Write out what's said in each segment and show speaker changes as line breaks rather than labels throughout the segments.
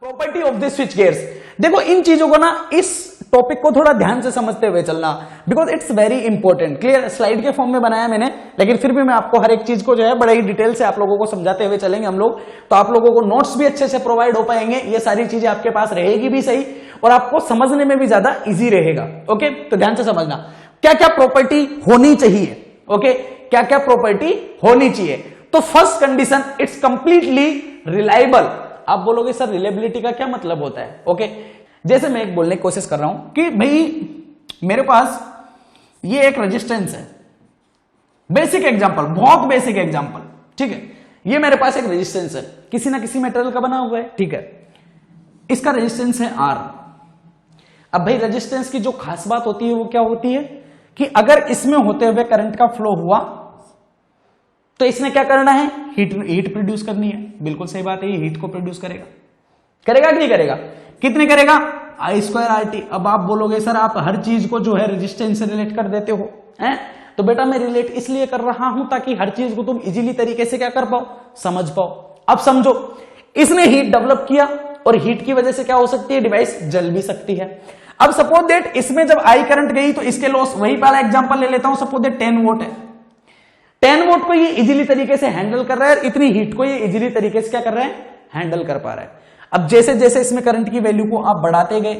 Property of the switch gears. देखो इन चीजों को ना, इस टॉपिक को थोड़ा ध्यान से समझते हुए चलना, because it's very important. Clear, slide के फॉर्म में बनाया मैंने, लेकिन फिर भी मैं आपको हर एक चीज को जो है बड़े ही डिटेल से आप लोगों को समझाते हुए चलेंगे हम लोग, तो आप लोगों को नोट्स भी अच्छे से प्रोवाइड हो पाएंगे, ये सारी चीजें आपके पास रहेगी भी सही और आपको समझने में भी ज्यादा इजी रहेगा। ओके, तो ध्यान से समझना क्या क्या प्रॉपर्टी होनी चाहिए। ओके, क्या क्या प्रॉपर्टी होनी चाहिए। तो first condition, it's completely reliable. आप बोलोगे सर रिलायबिलिटी का क्या मतलब होता है। ओके, जैसे मैं एक बोलने की कोशिश कर रहा हूं कि भाई मेरे पास ये एक रेजिस्टेंस है, बेसिक एग्जांपल, बहुत बेसिक एग्जांपल, ठीक है। ये मेरे पास एक रेजिस्टेंस है, किसी ना किसी मेटेरियल का बना हुआ है, ठीक है। इसका रेजिस्टेंस है R। अब भाई रेजिस्टेंस की जो खास बात होती है वो क्या होती है कि अगर इसमें होते हुए करंट का फ्लो हुआ तो इसने क्या करना है, हीट प्रोड्यूस करनी है। बिल्कुल सही बात है, ये हीट को प्रोड्यूस करेगा, करेगा कि नहीं करेगा, कितने करेगा, I²RT। अब आप बोलोगे सर आप हर चीज को जो है रेजिस्टेंस से रिलेट कर देते हो, हैं? तो बेटा मैं रिलेट इसलिए कर रहा हूं ताकि हर चीज को तुम इजीली तरीके से क्या कर पाओ, समझ पाओ। अब समझो, इसने हीट डेवलप किया और हीट की वजह से क्या हो सकती है, डिवाइस जल भी सकती है। अब सपोज दैट इसमें जब I करंट गई तो इसके लॉस, वही पहला एग्जांपल ले लेता हूं, सपोज दैट 10 वोल्ट है। 10 वोल्ट को ये इजीली तरीके से हैंडल कर रहा है, इतनी हीट को ये इजीली तरीके से क्या कर रहा है, हैंडल कर पा रहा है। अब जैसे जैसे इसमें करंट की वैल्यू को आप बढ़ाते गए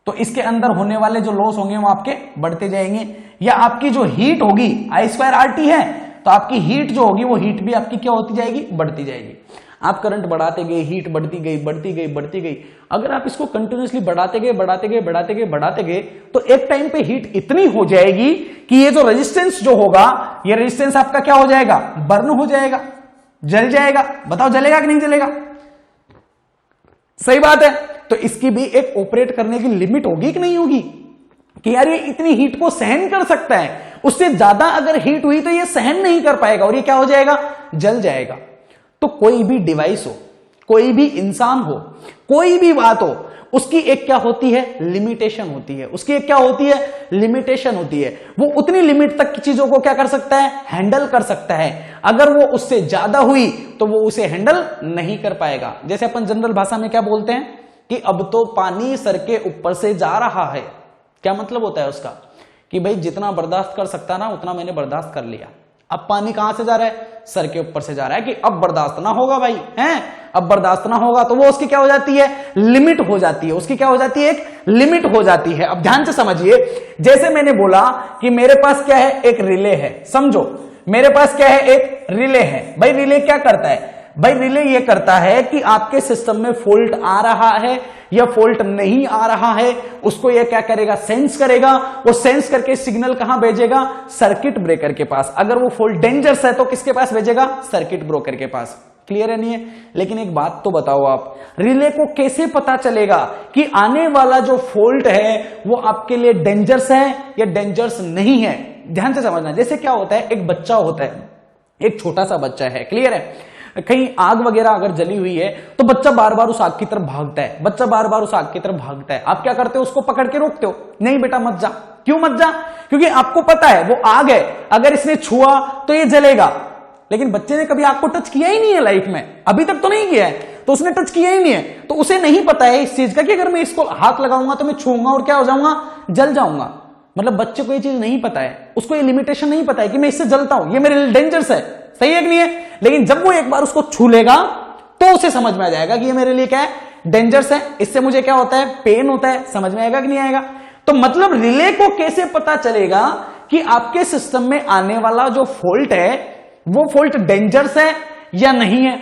तो इसके अंदर होने वाले जो लॉस होंगे वो आपके बढ़ते जाएंगे, या आपकी जो हीट होगी I²RT है, तो आपकी हीट जो होगी वो हीट भी आपकी क्या होती जाएगी, बढ़ती जाएगी। आप करंट बढ़ाते गए, हीट बढ़ती गई बढ़ती गई बढ़ती गई। अगर आप इसको कंटिन्यूअसली बढ़ाते गए बढ़ाते गए बढ़ाते गए बढ़ाते गए तो एक टाइम पे हीट इतनी हो जाएगी कि ये जो रेजिस्टेंस जो होगा, ये रेजिस्टेंस आपका क्या हो जाएगा, बर्न हो जाएगा, जल जाएगा। बताओ जलेगा कि नहीं जलेगा, सही बात है। तो इसकी भी एक ऑपरेट करने की लिमिट होगी कि नहीं होगी, कि यार ये इतनी हीट को सहन कर सकता है, उससे ज्यादा अगर हीट हुई तो ये सहन नहीं कर पाएगा और ये क्या हो जाएगा, जल जाएगा। तो कोई भी डिवाइस हो, कोई भी इंसान हो, कोई भी बात हो, उसकी एक क्या होती है, लिमिटेशन होती है। उसकी एक क्या होती है, लिमिटेशन होती है। वो उतनी लिमिट तक की चीजों को क्या कर सकता है, हैंडल कर सकता है। अगर वो उससे ज्यादा हुई तो वो उसे हैंडल नहीं कर पाएगा। जैसे अपन जनरल भाषा में क्या बोलते हैं कि अब तो पानी सर के ऊपर से जा रहा है। क्या मतलब होता है उसका, कि भाई जितना बर्दाश्त कर सकता ना उतना मैंने बर्दाश्त कर लिया। अब पानी कहां से जा रहा है, सर के ऊपर से जा रहा है, कि अब बर्दाश्त ना होगा भाई, हैं? अब बर्दाश्त ना होगा तो वो उसकी क्या हो जाती है, लिमिट हो जाती है। उसकी क्या हो जाती है, एक लिमिट हो जाती है। अब ध्यान से समझिए, जैसे मैंने बोला कि मेरे पास क्या है, एक रिले है। समझो मेरे पास क्या है, एक रिले है। भाई रिले क्या करता है, भाई रिले ये करता है कि आपके सिस्टम में फॉल्ट आ रहा है या फॉल्ट नहीं आ रहा है, उसको ये क्या करेगा, सेंस करेगा। वो सेंस करके सिग्नल कहां भेजेगा, सर्किट ब्रेकर के पास। अगर वो फॉल्ट डेंजरस है तो किसके पास भेजेगा, सर्किट ब्रेकर के पास। क्लियर है नहीं है। लेकिन एक बात तो बताओ आप, रिले को कैसे पता चलेगा कि आने वाला जो फॉल्ट है वो आपके लिए डेंजरस है या डेंजरस नहीं है। ध्यान से समझना। जैसे क्या होता है, एक बच्चा होता है, एक छोटा सा बच्चा है, क्लियर है, कहीं आग वगैरह अगर जली हुई है तो बच्चा बार बार उस आग की तरफ भागता है, बच्चा बार बार उस आग की तरफ भागता है। आप क्या करते हो, उसको पकड़ के रोकते हो, नहीं बेटा मत जा। क्यों मत जा, क्योंकि आपको पता है वो आग है, अगर इसने छुआ तो ये जलेगा। लेकिन बच्चे ने कभी आग को टच किया ही नहीं है लाइफ में, अभी तक तो नहीं किया है, तो उसने टच किया ही नहीं है, तो उसे नहीं पता है इस चीज का कि अगर मैं इसको हाथ लगाऊंगा तो मैं छूंगा और क्या हो जाऊंगा, जल जाऊंगा। मतलब बच्चे को ये चीज नहीं पता है, उसको ये लिमिटेशन नहीं पता है कि मैं इससे जलता हूं, ये मेरे लिए डेंजरस है। सही है कि नहीं है। लेकिन जब वो एक बार उसको छू लेगा तो उसे समझ में आ जाएगा कि ये मेरे लिए क्या है, डेंजरस है, इससे मुझे क्या होता है, पेन होता है। समझ में आएगा कि नहीं आएगा। तो मतलब रिले को कैसे पता चलेगा कि आपके सिस्टम में आने वाला जो फॉल्ट है वो फॉल्ट डेंजरस है या नहीं है।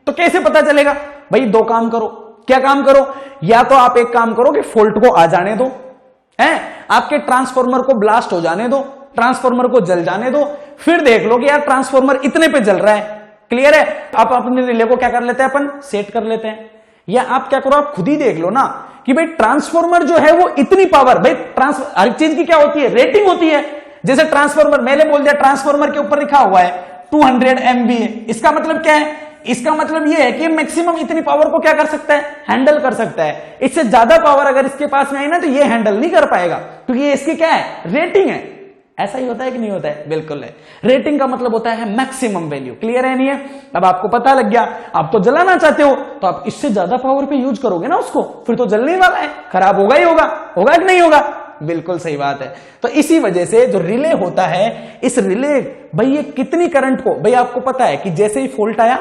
तो कैसे पता चलेगा, भाई दो काम करो। क्या काम करो, या तो आप एक काम करो कि फॉल्ट को आ जाने दो, है, आपके ट्रांसफार्मर को ब्लास्ट हो जाने दो, ट्रांसफार्मर को जल जाने दो, फिर देख लो कि यार ट्रांसफार्मर इतने पे जल रहा है। क्लियर है। आप अपने रिले को क्या कर लेते हैं, अपन सेट कर लेते हैं। या आप क्या करो, आप खुद ही देख लो ना कि भाई ट्रांसफार्मर जो है वो इतनी पावर, भाई हर चीज की क्या होती है, रेटिंग होती है। जैसे ट्रांसफार्मर मैंने बोल दिया, ट्रांसफार्मर के ऊपर लिखा हुआ है 200 MVA, इसका मतलब क्या है, इसका मतलब यह है कि मैक्सिमम इतनी पावर को क्या कर सकता है, हैंडल कर सकता है। इससे ज्यादा पावर अगर इसके पास में आई ना तो ये हैंडल नहीं कर पाएगा, क्योंकि ये इसकी क्या है, रेटिंग है। ऐसा ही होता है कि नहीं होता है? बिल्कुल है। रेटिंग का मतलब होता है मैक्सिमम वैल्यू। क्लियर है नहीं है? अब आपको पता लग गया। आप तो जलाना चाहते हो तो आप इससे ज्यादा पावर पे यूज करोगे ना उसको, फिर तो जलने वाला है, खराब होगा ही होगा। होगा कि नहीं होगा? बिल्कुल सही बात है। तो इसी वजह से जो रिले होता है, इस रिले भाई ये कितनी करंट को, भाई आपको पता है कि जैसे ही फॉल्ट आया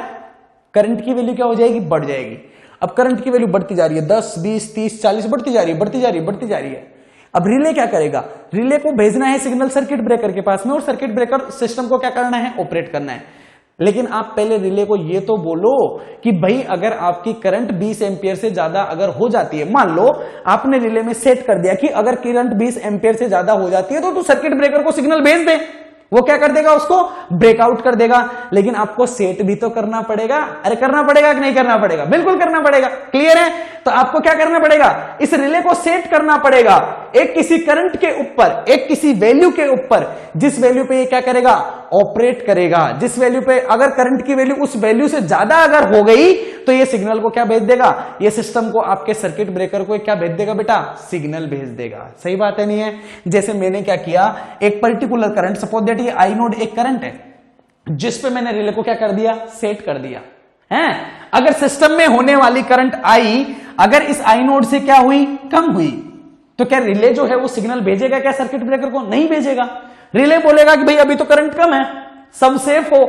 करंट की वैल्यू क्या हो जाएगी? बढ़ जाएगी। अब करंट की वैल्यू बढ़ती जा रही है, 10, 20, 30, 40 बढ़ती जा रही है, बढ़ती जा रही है, बढ़ती जा रही है। अब रिले क्या करेगा? रिले को भेजना है सिग्नल सर्किट ब्रेकर के पास में, और सर्किट ब्रेकर सिस्टम को क्या करना है? ऑपरेट करना है। लेकिन आप पहले रिले को ये तो बोलो कि भाई अगर आपकी करंट 20 एम्पियर से ज्यादा अगर हो जाती है, मान लो आपने रिले में सेट कर दिया कि अगर करंट 20 एम्पियर से ज्यादा हो जाती है तो तू सर्किट ब्रेकर को सिग्नल भेज दे, वो क्या कर देगा? उसको ब्रेकआउट कर देगा। लेकिन आपको सेट भी तो करना पड़ेगा। अरे करना पड़ेगा कि नहीं करना पड़ेगा? बिल्कुल करना पड़ेगा। क्लियर है? तो आपको क्या करना पड़ेगा? इस रिले को सेट करना पड़ेगा एक किसी करंट के ऊपर, एक किसी वैल्यू के ऊपर, जिस वैल्यू पे ये क्या करेगा? ऑपरेट करेगा। जिस वैल्यू पे अगर करंट की वैल्यू उस वैल्यू से ज्यादा अगर हो गई तो ये सिग्नल को क्या भेज देगा? ये सिस्टम को, आपके सर्किट ब्रेकर को क्या भेज देगा बेटा? सिग्नल भेज देगा। सही बात है नहीं है? जैसे मैंने क्या किया, एक पर्टिकुलर करंट, सपोज दैट ये आई नोड एक करंट है जिस पे मैंने रिले को क्या कर दिया? सेट कर दिया है। अगर सिस्टम में होने वाली करंट आई अगर इस आई नोड से क्या हुई? कम हुई, तो क्या रिले जो है वो सिग्नल भेजेगा क्या सर्किट ब्रेकर को? नहीं भेजेगा। रिले बोलेगा कि भाई अभी तो करंट कम है, सब सेफ हो,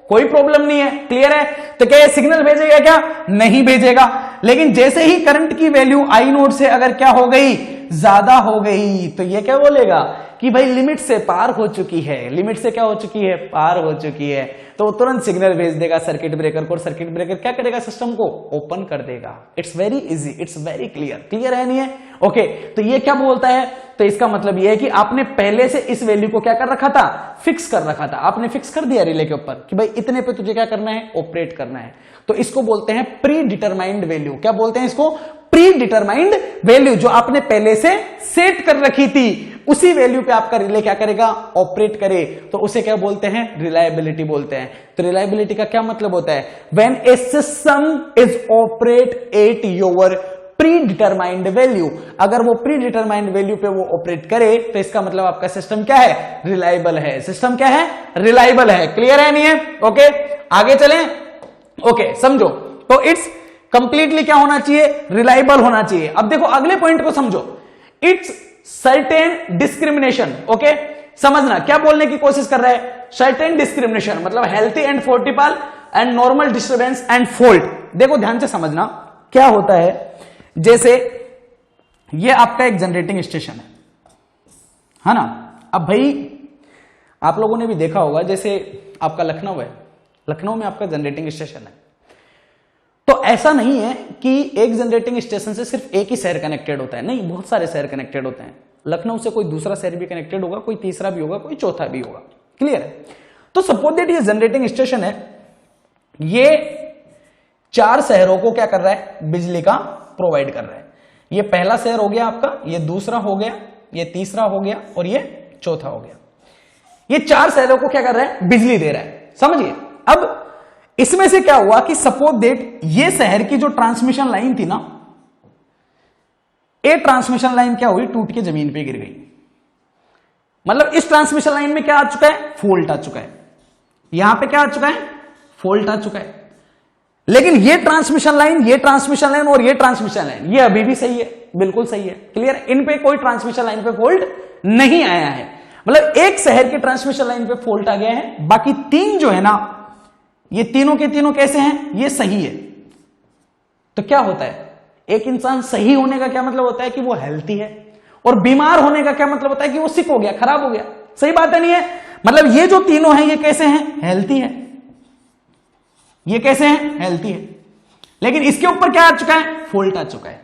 कोई प्रॉब्लम नहीं है। क्लियर है? तो क्या ये सिग्नल भेजेगा क्या? नहीं भेजेगा। लेकिन जैसे ही करंट की वैल्यू आई नोड से अगर क्या हो गई? ज्यादा हो गई, तो ये क्या बोलेगा कि भाई लिमिट से पार हो चुकी है। लिमिट से क्या हो चुकी है? पार हो चुकी है। तो तुरंत सिग्नल भेज देगा सर्किट ब्रेकर को, और सर्किट ब्रेकर क्या करेगा? सिस्टम को ओपन कर देगा। It's very easy, it's very clear. Clear है नहीं है? ओके, तो ये क्या बोलता है? तो इसका मतलब ये है कि आपने पहले से इस वैल्यू को क्या कर रखा था? फिक्स कर रखा था। आपने फिक्स कर दिया रिले के ऊपर कि भाई इतने पे तुझे क्या करना है? ऑपरेट करना है। तो इसको बोलते हैं प्री डिटरमाइंड वैल्यू। क्या बोलते हैं इसको? Pre determined value. जो आपने पहले से सेट कर रखी थी उसी वैल्यू पे आपका रिले क्या करेगा? ऑपरेट करे। तो उसे क्या बोलते हैं? रिलायबिलिटी बोलते हैं। तो रिलायबिलिटी का क्या मतलब होता है? When A system is operate at your pre determined value. अगर वो प्री डिटरमाइंड वैल्यू पे वो ऑपरेट करे तो इसका मतलब आपका सिस्टम क्या है? रिलायबल है। सिस्टम क्या है? रिलायबल है। क्लियर है नहीं है? ओके, आगे चलें। ओके, समझो। तो इट्स कंप्लीटली क्या होना चाहिए? रिलायबल होना चाहिए। अब देखो अगले पॉइंट को समझो। It's certain discrimination. ओके, समझना क्या बोलने की कोशिश कर रहा है? सर्टेन डिस्क्रिमिनेशन मतलब हेल्थी एंड फोर्टिपल and normal disturbance and fault. देखो ध्यान से समझना क्या होता है। जैसे ये आपका एक जनरेटिंग स्टेशन है ना? अब भाई आप लोगों ने भी देखा होगा, जैसे आपका लखनऊ है, लखनऊ में आपका जनरेटिंग स्टेशन है। तो ऐसा नहीं है कि एक जनरेटिंग स्टेशन से सिर्फ एक ही शहर कनेक्टेड होता है, नहीं, बहुत सारे शहर कनेक्टेड होते हैं। लखनऊ से कोई दूसरा शहर भी कनेक्टेड होगा, कोई तीसरा भी होगा, कोई चौथा भी होगा। क्लियर है? तो सपोज दैट ये जनरेटिंग स्टेशन है, ये 4 शहरों को क्या कर रहा है? बिजली का प्रोवाइड कर रहा है। ये पहला शहर हो गया आपका, ये दूसरा हो गया, ये तीसरा हो गया और ये चौथा हो गया। ये 4 शहरों को क्या कर रहा है? बिजली दे रहा है। समझिए। अब इसमें से क्या हुआ कि सपोज दैट ये शहर की जो ट्रांसमिशन लाइन थी ना, ये ट्रांसमिशन लाइन क्या हुई? टूट के जमीन पे गिर गई। मतलब इस ट्रांसमिशन लाइन में क्या आ चुका है? फॉल्ट आ चुका है। यहां पे क्या आ चुका है? फॉल्ट आ चुका है। लेकिन ये ट्रांसमिशन लाइन, ये ट्रांसमिशन लाइन और ये ट्रांसमिशन लाइन, ये अभी भी सही है, बिल्कुल सही है। क्लियर? इन पे कोई ट्रांसमिशन लाइन पे फॉल्ट नहीं आया है। मतलब एक शहर की ट्रांसमिशन लाइन पे फॉल्ट आ गया है, बाकी 3 जो है ना, ये तीनों के तीनों कैसे हैं? ये सही है। तो क्या होता है? एक इंसान सही होने का क्या मतलब होता है? कि वो हेल्थी है। और बीमार होने का क्या मतलब होता है? कि वो सिक हो गया, खराब हो गया। सही बात है नहीं है? मतलब ये जो तीनों हैं ये कैसे हैं? हेल्थी है। ये कैसे हैं? हेल्थी है। लेकिन इसके ऊपर क्या आ चुका है? फॉल्ट आ चुका है।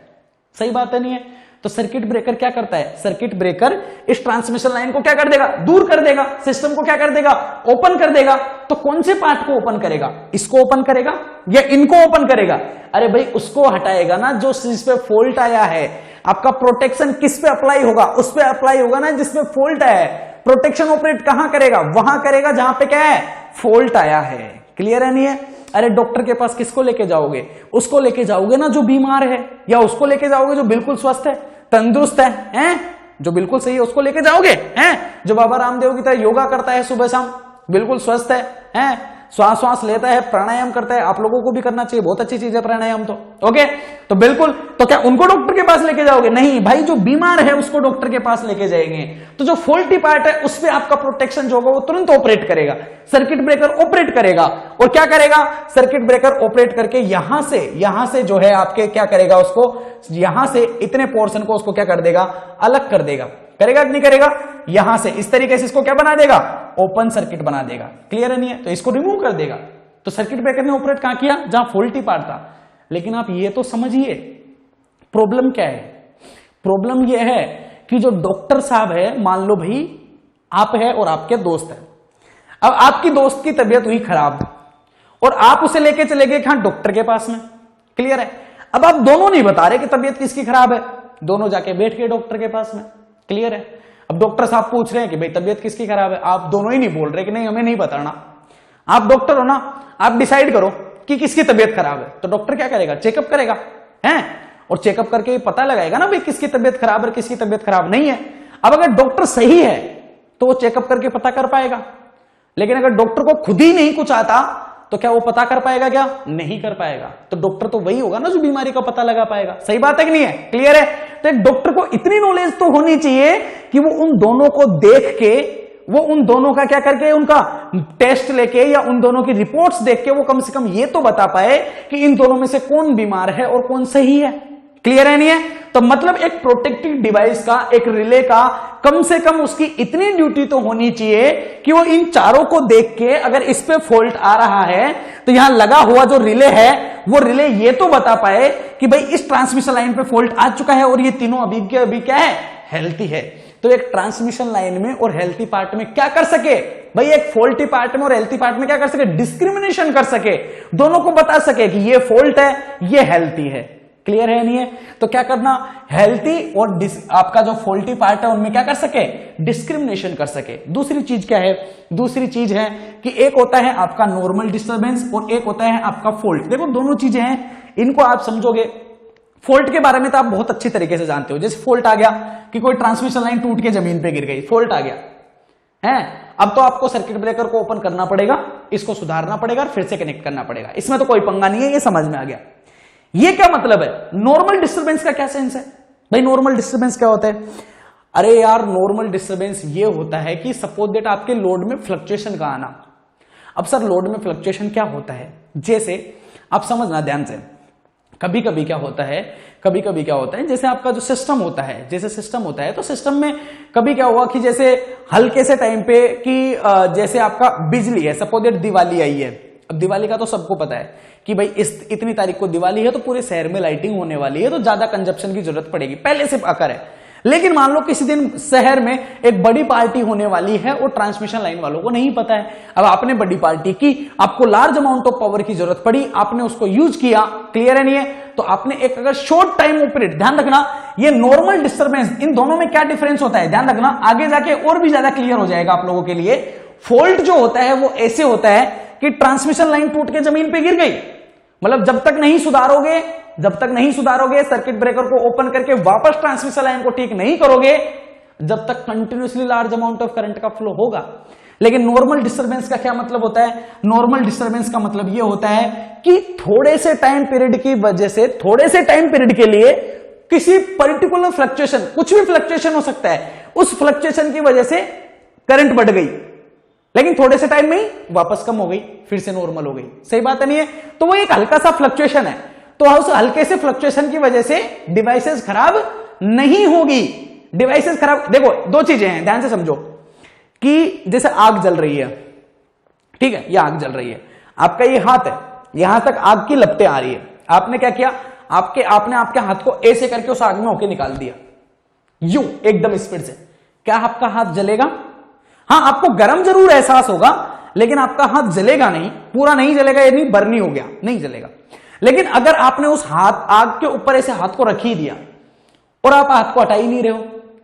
सही बात है नहीं है? तो सर्किट ब्रेकर क्या करता है? सर्किट ब्रेकर इस ट्रांसमिशन लाइन को क्या कर देगा? दूर कर देगा। सिस्टम को क्या कर देगा? ओपन कर देगा। तो कौन से पार्ट को ओपन करेगा? इसको ओपन करेगा या इनको ओपन करेगा? अरे भाई उसको हटाएगा ना जो जिस पे फॉल्ट आया है। आपका प्रोटेक्शन किस पे अप्लाई होगा? उस पे अप्लाई होगा ना जिसमें फॉल्ट आया है। प्रोटेक्शन ऑपरेट कहां करेगा? वहां करेगा जहां पे क्या है? फॉल्ट आया है। क्लियर है नहीं है? अरे डॉक्टर के पास किसको लेके जाओगे? उसको लेके जाओगे ना जो बीमार है, या उसको लेके जाओगे जो बिल्कुल स्वस्थ है, तंदुरुस्त है, हैं? जो बिल्कुल सही है उसको लेके जाओगे हैं, जो बाबा रामदेव की तरह योगा करता है सुबह शाम, बिल्कुल स्वस्थ है हैं, श्वास लेता है, प्राणायाम करता है, आप लोगों को भी करना चाहिए, बहुत अच्छी चीज है प्राणायाम तो। ओके, तो बिल्कुल, तो क्या उनको डॉक्टर के पास लेके जाओगे? नहीं भाई, जो बीमार है उसको डॉक्टर के पास लेके जाएंगे। तो जो फॉल्टी पार्ट है उस पे आपका प्रोटेक्शन जो होगा वो तुरंत ऑपरेट करेगा, सर्किट ब्रेकर ऑपरेट करेगा। और क्या करेगा? सर्किट ब्रेकर ऑपरेट करके यहां से जो है आपके क्या करेगा, उसको यहां से इतने पोर्शन को उसको क्या कर देगा, अलग कर देगा। करेगा कि नहीं करेगा? यहां से इस तरीके से इसको क्या बना देगा, ओपन सर्किट बना देगा। क्लियर है नहीं है? तो इसको रिमूव कर देगा। तो सर्किट ब्रेकर ने ऑपरेट कहां किया? जहां फॉल्टी पार्ट था। लेकिन आप ये तो समझिए प्रॉब्लम क्या है। प्रॉब्लम ये है कि जो डॉक्टर साहब है, मान लो भाई आप है और आपके दोस्त है, अब आपकी दोस्त की तबीयत हुई खराब और आप उसे लेके चले गए कहां, डॉक्टर के पास में। क्लियर है? अब आप दोनों नहीं बता रहे कि तबीयत किसकी खराब है, दोनों जाके बैठ गए डॉक्टर के पास में। क्लियर है? अब डॉक्टर साहब पूछ रहे हैं कि भाई तबीयत किसकी खराब है, आप दोनों ही नहीं बोल रहे कि नहीं हमें नहीं बताना। आप डॉक्टर हो ना, आप डिसाइड करो कि किसकी तबीयत खराब है। तो डॉक्टर क्या करेगा? चेकअप करेगा हैं, और चेकअप करके पता लगाएगा ना भाई किसकी तबीयत खराब है, किसकी तबीयत खराब नहीं है। अब अगर डॉक्टर सही है तो वो चेकअप करके पता कर पाएगा, लेकिन अगर डॉक्टर को खुद ही नहीं कुछ आता तो क्या वो पता कर पाएगा? क्या नहीं कर पाएगा। तो डॉक्टर तो वही होगा ना जो बीमारी का पता लगा पाएगा। सही बात है कि नहीं है? क्लियर है? तो एक डॉक्टर को इतनी नॉलेज तो होनी चाहिए कि वो उन दोनों को देख के, वो उन दोनों का क्या करके, उनका टेस्ट लेके या उन दोनों की रिपोर्ट्स देख के वो कम से कम ये तो बता पाए कि इन दोनों में से कौन बीमार है और कौन सही है। क्लियर है नहीं है? तो मतलब एक प्रोटेक्टिव डिवाइस का, एक रिले का कम से कम उसकी इतनी ड्यूटी तो होनी चाहिए कि वो इन चारों को देख के अगर इस पे फॉल्ट आ रहा है तो यहां लगा हुआ जो रिले है वो रिले ये तो बता पाए कि भाई इस ट्रांसमिशन लाइन पे फॉल्ट आ चुका है और ये तीनों अभी क्या है, हेल्थी है। तो एक ट्रांसमिशन लाइन में और हेल्थी पार्ट में क्या कर सके भाई, एक फॉल्टी पार्ट में और हेल्थी पार्ट में क्या कर सके, डिस्क्रिमिनेशन कर सके, दोनों को बता सके कि ये फॉल्ट है, ये हेल्थी है। क्लियर है नहीं है? तो क्या करना, हेल्थी और आपका जो फॉल्टी पार्ट है उनमें क्या कर सके, डिस्क्रिमिनेशन कर सके। दूसरी चीज क्या है? दूसरी चीज है कि एक होता है आपका नॉर्मल डिस्टर्बेंस और एक होता है आपका फॉल्ट। देखो दोनों चीजें हैं, इनको आप समझोगे। फॉल्ट के बारे में तो आप बहुत अच्छी तरीके से जानते हो। जैसे फॉल्ट आ गया कि कोई ट्रांसमिशन लाइन टूट के जमीन पे गिर गई, फॉल्ट आ गया है। अब तो आपको सर्किट ब्रेकर को ओपन करना पड़ेगा, इसको सुधारना पड़ेगा और फिर से कनेक्ट करना पड़ेगा। इसमें तो कोई पंगा नहीं है, ये समझ में आ गया। ये क्या मतलब है? नॉर्मल डिस्टर्बेंस का क्या सेंस है भाई? नॉर्मल डिस्टर्बेंस क्या होता है? अरे यार, नॉर्मल डिस्टर्बेंस ये होता है कि सपोज दैट आपके लोड में फ्लक्चुएशन का आना। अब सर लोड में फ्लक्चुएशन क्या होता है? जैसे आप समझना ध्यान से, कभी कभी क्या होता है, जैसे आपका जो सिस्टम होता है, तो सिस्टम में कभी क्या हुआ कि जैसे हल्के से टाइम पे कि जैसे आपका बिजली है, सपोज दैट दिवाली आई है। अब दिवाली का तो सबको पता है कि भाई इतनी तारीख को दिवाली है तो पूरे शहर में लाइटिंग होने वाली है, तो ज्यादा कंजप्शन की जरूरत पड़ेगी, पहले से आकर है। लेकिन मान लो किसी दिन शहर में एक बड़ी पार्टी होने वाली है और ट्रांसमिशन लाइन वालों को नहीं पता है। अब आपने बड़ी पार्टी की, आपको लार्ज अमाउंट ऑफ पावर की जरूरत पड़ी, आपने उसको यूज किया। क्लियर है नहीं है? तो आपने एक अगर शॉर्ट टाइम ऑपरेट, ध्यान रखना ये नॉर्मल डिस्टर्बेंस, इन दोनों में क्या डिफरेंस होता है ध्यान रखना, आगे जाके और भी ज्यादा क्लियर हो जाएगा आप लोगों के लिए। फॉल्ट जो होता है वो ऐसे होता है कि ट्रांसमिशन लाइन टूट के जमीन पे गिर गई, मतलब जब तक नहीं सुधारोगे सर्किट ब्रेकर को ओपन करके वापस ट्रांसमिशन लाइन को ठीक नहीं करोगे, जब तक continuously large amount of current का फ्लो होगा। लेकिन नॉर्मल डिस्टर्बेंस का क्या मतलब होता है? नॉर्मल डिस्टर्बेंस का मतलब यह होता है कि थोड़े से टाइम पीरियड की वजह से, थोड़े से टाइम पीरियड के लिए किसी पर्टिकुलर फ्लक्चुएशन, कुछ भी फ्लक्चुएशन हो सकता है, उस फ्लक्चुएशन की वजह से करंट बढ़ गई, लेकिन थोड़े से टाइम में ही वापस कम हो गई, फिर से नॉर्मल हो गई। सही बात है नहीं है? तो वो एक हल्का सा फ्लक्चुएशन है, तो उस हल्के से फ्लक्चुएशन की वजह से डिवाइसेस खराब नहीं होगी। डिवाइसेस खराब, देखो दो चीजें हैं, ध्यान से समझो कि जैसे आग जल रही है, ठीक है, ये आग जल रही है, आपका ये हाथ है, यहां तक आग की लपटें आ रही है, आपने क्या किया, आपने आपके हाथ को ऐसे करके उस आग में होके निकाल दिया, यूं एकदम स्पीड से। क्या आपका हाथ जलेगा? हाँ, आपको गर्म जरूर एहसास होगा, लेकिन आपका हाथ जलेगा नहीं, पूरा नहीं जलेगा, यानी बर्नी हो गया, नहीं जलेगा। लेकिन अगर आपने उस हाथ आग के ऊपर ऐसे हाथ को रख ही दिया और आप हाथ को हटा ही नहीं रहे हो,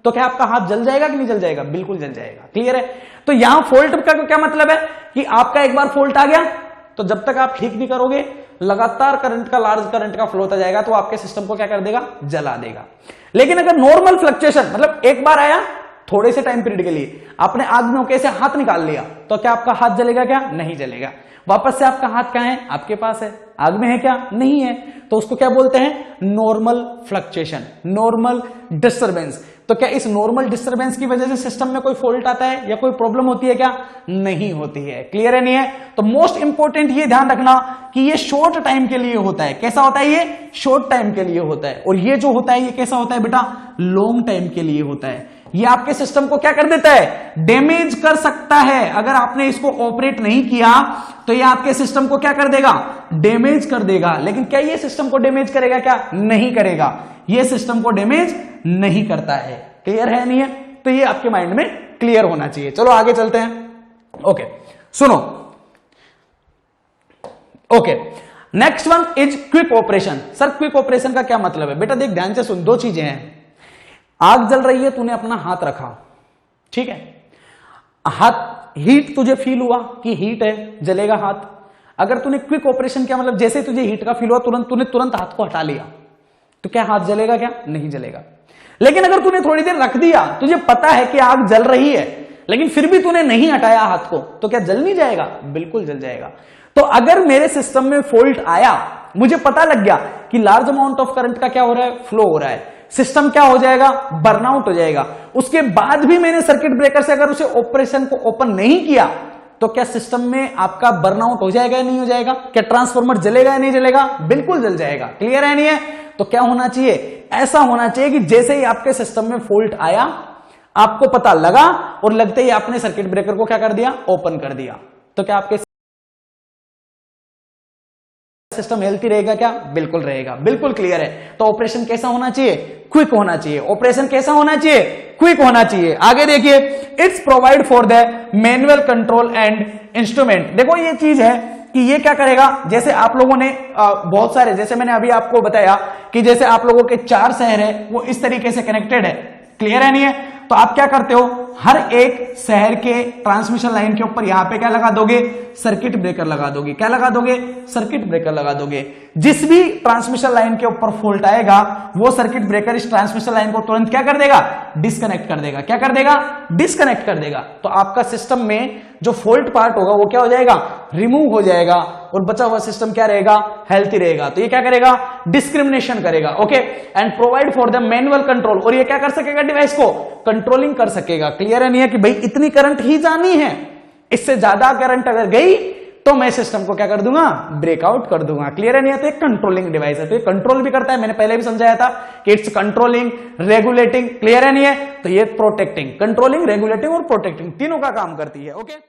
तो क्या आपका हाथ जल जाएगा कि नहीं जल जाएगा? बिल्कुल जल जाएगा। क्लियर है? तो यहां फॉल्ट का क्या मतलब है कि आपका एक बार फॉल्ट आ गया तो जब तक आप ठीक नहीं करोगे लगातार करंट का, लार्ज करंट का फ्लो होता जाएगा तो आपके सिस्टम को क्या कर देगा, जला देगा। लेकिन अगर नॉर्मल फ्लक्चुएशन, मतलब एक बार आया थोड़े से टाइम पीरियड के लिए, आपने आग में होके ऐसे हाथ निकाल लिया, तो क्या आपका हाथ जलेगा? क्या नहीं जलेगा। वापस से आपका हाथ कहां है? आपके पास है। आग में है क्या? नहीं है। तो उसको क्या बोलते हैं? Normal fluctuation, normal disturbance. तो क्या इस नॉर्मल डिस्टरबेंस की वजह से सिस्टम में कोई फॉल्ट आता है या कोई प्रॉब्लम होती है? क्या नहीं होती है। क्लियर है? नहीं है? तो मोस्ट इंपॉर्टेंट ये ध्यान रखना कि ये शॉर्ट टाइम के लिए होता है। कैसा होता है? ये शॉर्ट टाइम के लिए होता है। और ये जो होता है ये कैसा होता है बेटा? लॉन्ग टाइम के लिए होता है। ये आपके सिस्टम को क्या कर देता है? डैमेज कर सकता है। अगर आपने इसको ऑपरेट नहीं किया तो ये आपके सिस्टम को क्या कर देगा? डैमेज कर देगा। लेकिन क्या ये सिस्टम को डैमेज करेगा? क्या नहीं करेगा। ये सिस्टम को डैमेज नहीं करता है। क्लियर है? नहीं है? तो ये आपके माइंड में क्लियर होना चाहिए। चलो आगे चलते हैं। ओके, सुनो। Okay, next one is quick operation. Sir quick operation का क्या मतलब है? बेटा देख ध्यान से सुन, दो चीजें हैं। आग जल रही है, तूने अपना हाथ रखा, ठीक है, हाथ हीट तुझे फील हुआ कि हीट है, जलेगा हाथ। अगर तूने क्विक ऑपरेशन किया, मतलब जैसे तुझे हीट का फील हुआ तूने तुरंत हाथ को हटा लिया, तो क्या हाथ जलेगा? क्या नहीं जलेगा। लेकिन अगर तूने थोड़ी देर रख दिया, तुझे पता है कि आग जल रही है, लेकिन फिर भी तूने नहीं हटाया हाथ को, तो क्या जल नहीं जाएगा? बिल्कुल जल जाएगा। तो अगर मेरे सिस्टम में फॉल्ट आया, मुझे पता लग गया कि लार्ज अमाउंट ऑफ करंट का क्या हो रहा है? फ्लो हो रहा है, सिस्टम क्या हो जाएगा? बर्नआउट हो जाएगा। उसके बाद भी मैंने सर्किट ब्रेकर से अगर उसे ऑपरेशन को ओपन नहीं किया, तो क्या सिस्टम में आपका बर्नआउट हो जाएगा या नहीं हो जाएगा? क्या ट्रांसफार्मर जलेगा या नहीं जलेगा? बिल्कुल जल जाएगा। क्लियर है? नहीं है? तो क्या होना चाहिए? ऐसा होना चाहिए कि जैसे ही आपके सिस्टम में फॉल्ट आया, आपको पता लगा और लगते ही आपने सर्किट ब्रेकर को क्या कर दिया? ओपन कर दिया। तो क्या आपके सिस्टम हेल्थी रहेगा? क्या बिल्कुल रहेगा। बिल्कुल क्लियर है। तो ऑपरेशन कैसा होना चाहिए? क्विक होना चाहिए। ऑपरेशन कैसा होना चाहिए? क्विक होना चाहिए। आगे देखिए, it's provide for the manual control and instrument. देखो ये चीज है कि ये क्या करेगा, जैसे आप लोगों ने बहुत सारे, जैसे मैंने अभी आपको बताया कि जैसे आप लोगों के 4 शहर है वो इस तरीके से कनेक्टेड है। क्लियर है? नहीं है? तो आप क्या करते हो, हर एक शहर के ट्रांसमिशन लाइन के ऊपर यहां पे क्या लगा दोगे? सर्किट ब्रेकर लगा दोगे। क्या लगा दोगे? सर्किट ब्रेकर लगा दोगे। जिस भी ट्रांसमिशन लाइन के ऊपर फॉल्ट आएगा, वो सर्किट ब्रेकर इस ट्रांसमिशन लाइन को तुरंत क्या कर देगा? डिस्कनेक्ट कर देगा। क्या कर देगा? डिस्कनेक्ट कर देगा। तो आपका सिस्टम में जो फॉल्ट पार्ट होगा वो क्या हो जाएगा? रिमूव हो जाएगा और बचा हुआ सिस्टम क्या रहेगा? हेल्थी रहेगा। तो ये क्या करेगा? डिस्क्रिमिनेशन करेगा। Okay, and provide for the manual control. और ये क्या कर सकेगा? डिवाइस को कंट्रोलिंग कर सकेगा। क्लियर है? नहीं है? कि भाई इतनी करंट ही जानी है, इससे ज्यादा करंट अगर गई तो मैं सिस्टम को क्या कर दूंगा? ब्रेकआउट कर दूंगा। क्लियर है? नहीं है? तो एक कंट्रोलिंग डिवाइस है। तो ये कंट्रोल भी करता है, मैंने पहले भी समझाया था कि इट्स कंट्रोलिंग, रेगुलेटिंग। क्लियर है? नहीं है? तो ये प्रोटेक्टिंग, कंट्रोलिंग, रेगुलेटिंग और प्रोटेक्टिंग तीनों का काम करती है। ओके।